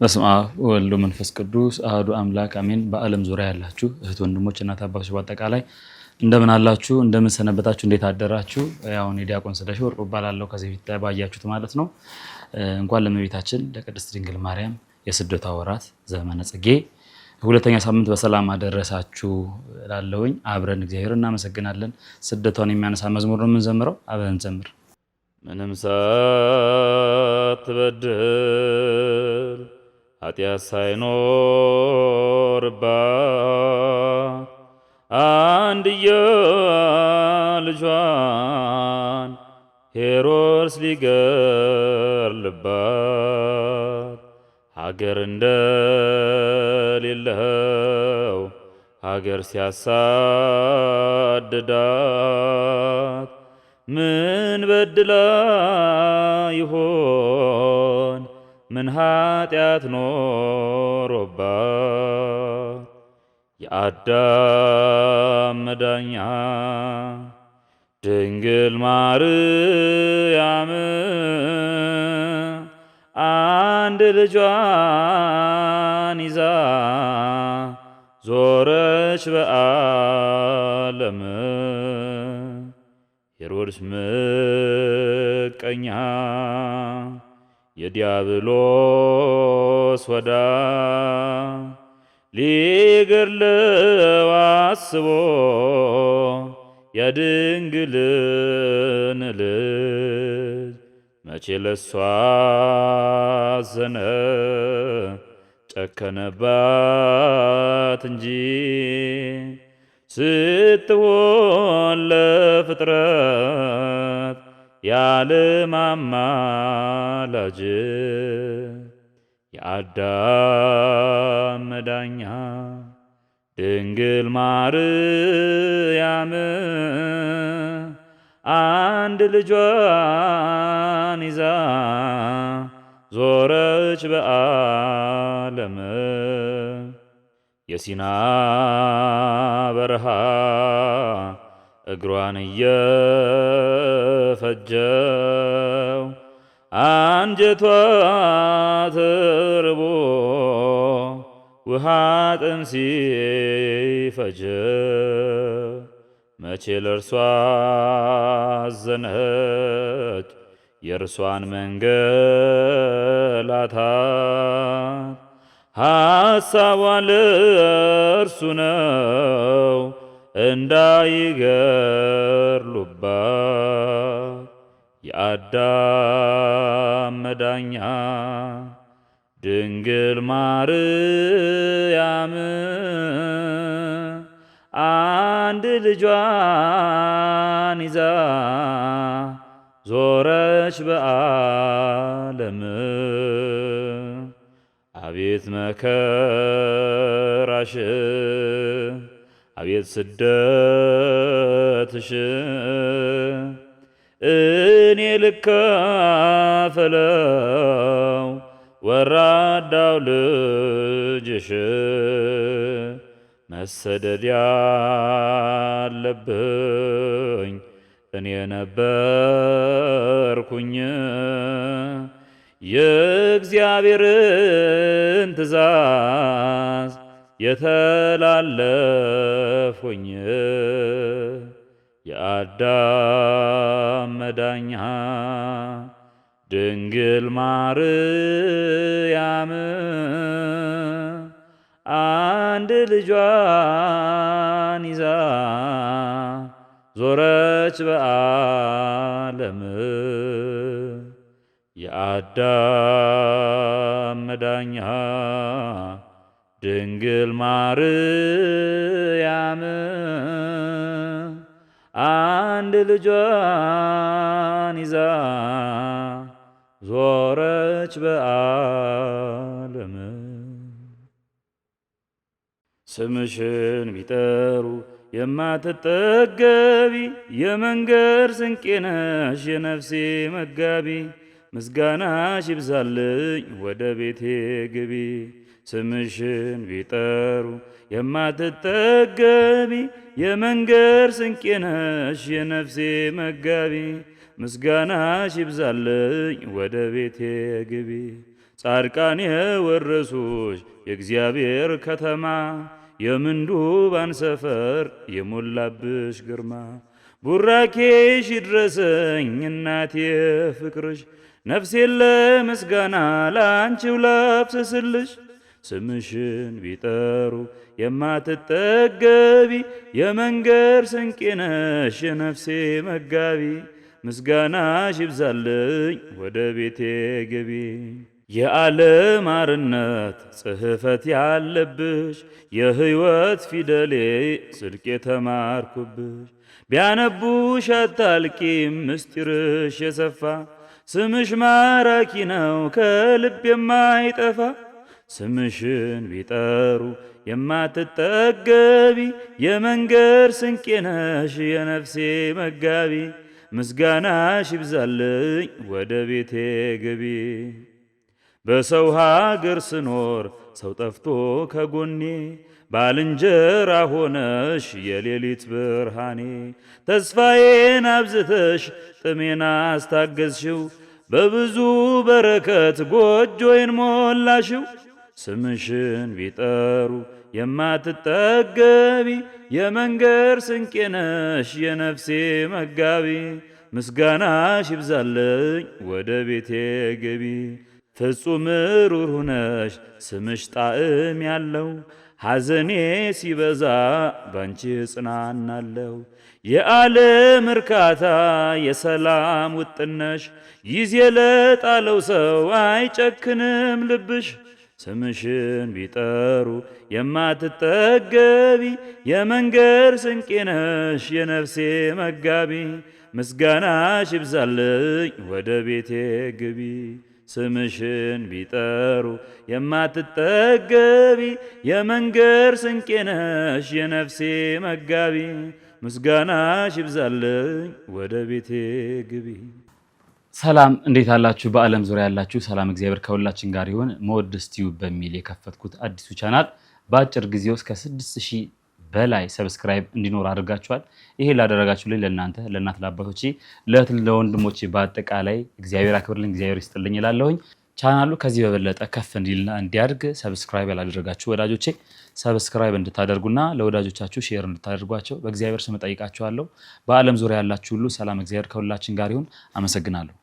በስመ አብ ወወልድ ወመንፈስ ቅዱስ አሐዱ አምላክ አሜን። በዓለም ዙሪያ ያላችሁ እህት ወንድሞች፣ እናት አባቶች በአጠቃላይ እንደምን አላችሁ? እንደምን ሰነበታችሁ? እንዴት አደራችሁ? ያው እኔ ዲያቆን ስለሺ ወርቁ እባላለሁ። ከዚህ ፊት ባያችሁት ማለት ነው። እንኳን ለእመቤታችን ለቅድስት ድንግል ማርያም የስደቷ ወራት ዘመነ ጽጌ ሁለተኛ ሳምንት በሰላም አደረሳችሁ እላለሁኝ። አብረን እግዚአብሔር እናመሰግናለን። ስደቷን የሚያነሳ መዝሙር ነው የምንዘምረው። አብረን እንዘምር። ምንም ሳትበድል ኃጢአት ሳይኖርባት አንድያ ልጇን ሄሮድስ ሊገድልባት ሀገር እንደሌለው ሀገር ሲያሳድዳት ምን በድላ ይሆን? ምን ኃጢአት ኖሮባት? የአዳም መዳኛ ድንግል ማርያም አንድ ልጇን ይዛ ዞረች በዓለም። ሄሮድስ ምቀኛ የዲያብሎስ ወዳጅ ሊገድለው አስቦ የድንግልን ልጅ መቼ ለሷ አዘነ? ጨከነባት እንጂ ስትሆን ለፍጥረት የዓለም አማላጅ የአዳም መዳኛ ድንግል ማርያም አንድ ልጇን ይዛ ዞረች በዓለም። የሲና በረሃ እግሯን እየፈጀው አንጀቷ ተርቦ ውሃ ጥም ሲፈጀው መቼ ለእርሷ አዘነች? የእርሷን መንገላታት ሐሳቧን ለእርሱ ነው እንዳይገድሉባት። የአዳም መዳኛ ድንግል ማርያም አንድ ልጇን ይዛ ዞረች በዓለም። አቤት መከራሽ፣ አቤት ስደትሽ፣ እኔ ልካፈለው ወራዳው ልጅሽ። መሰደድ ያለብኝ እኔ ነበርኩኝ፣ የእግዚአብሔርን ትእዛዝ የተላለፍኩኝ። የአዳም መዳኛ ድንግል ማርያም አንድ ልጇን ይዛ ዞረች በዓለም። የአዳም መዳኛ ድንግል ማርያም አንድ ልጇን ይዛ ዞረች በዓለም። ስምሽን ቢጠሩ የማትጠገቢ የመንገድ ስንቄ ነሽ የነፍሴ መጋቢ። ምስጋናሽ ይብዛልኝ ወደ ቤቴ ግቢ። ስምሽን ቢጠሩ የማትጠገቢ የመንገድ ስንቄ ነሽ የነፍሴ መጋቢ። ምስጋናሽ ይብዛልኝ ወደ ቤቴ ግቢ። ጻድቃን የወረሱሽ የእግዚአብሔር ከተማ የምንዱባን ሰፈር የሞላብሽ ግርማ ቡራኬሽ ይድረሰኝ እናቴ ፍቅርሽ ነፍሴን ለምስጋና ላንቺው ላፍስስልሽ ስምሽን ቢጠሩ የማትጠገቢ የመንገድ ስንቄ ነሽ የነፍሴ መጋቢ ምስጋናሽ ይብዛልኝ ወደ ቤቴ ገቢ የዓለም አርነት ጽሕፈት ያለብሽ የሕይወት ፊደሌ ጽድቅ የተማርኩብሽ ቢያነቡሽ አታልቂም ምስጢርሽ የሰፋ ስምሽ ማራኪ ነው ከልብ የማይጠፋ ስምሽን ቢጠሩ የማትጠገቢ የመንገድ ስንቄ ነሽ የነፍሴ መጋቢ ምስጋናሽ ይብዛልኝ ወደ ቤቴ ገቢ በሰው ሀገር ስኖር ሰው ጠፍቶ ከጎኔ ባልንጀራ ሆነሽ የሌሊት ብርሃኔ ተስፋዬን አብዝተሽ ጥሜን አስታገዝሽው በብዙ በረከት ጎጆዬን ሞላሽው ስምሽን ቢጠሩ የማትጠገቢ የመንገድ ስንቄ ነሽ የነፍሴ መጋቢ ምስጋናሽ ይብዛልኝ ወደ ቤቴ ገቢ ፍጹም ሩሩ ነሽ ስምሽ ጣዕም ያለው ሐዘኔ ሲበዛ ባንቺ እጽናናለሁ የዓለም እርካታ የሰላም ውጥነሽ ጊዜ ለጣለው ሰው አይጨክንም ልብሽ ስምሽን ቢጠሩ የማትጠገቢ የመንገድ ስንቄ ነሽ የነፍሴ መጋቢ ምስጋናሽ ይብዛልኝ ወደ ቤቴ ግቢ ስምሽን ቢጠሩ የማትጠገቢ የመንገድ ስንቄ ነሽ የነፍሴ መጋቢ ምስጋናሽ ይብዛልኝ ወደ ቤቴ ግቢ። ሰላም እንዴት አላችሁ? በአለም ዙሪያ ያላችሁ ሰላም እግዚአብሔር ከሁላችን ጋር ይሁን። መወድስ ቲዩብ በሚል የከፈትኩት አዲሱ ቻናል በአጭር ጊዜ ውስጥ ከ6000 በላይ ሰብስክራይብ እንዲኖር አድርጋችኋል። ይሄ ላደረጋችሁልኝ ለእናንተ ለእናት ለአባቶቼ ለእህት ለወንድሞቼ በአጠቃላይ እግዚአብሔር አክብርልኝ እግዚአብሔር ይስጥልኝ እላለሁኝ። ቻናሉ ከዚህ በበለጠ ከፍ እንዲልና እንዲያድግ ሰብስክራይብ ያላደረጋችሁ ወዳጆቼ ሰብስክራይብ እንድታደርጉና ለወዳጆቻችሁ ሼር እንድታደርጓቸው በእግዚአብሔር ስም ጠይቃችኋለሁ። በአለም ዙሪያ ያላችሁ ሁሉ ሰላም እግዚአብሔር ከሁላችን ጋር ይሁን። አመሰግናለሁ።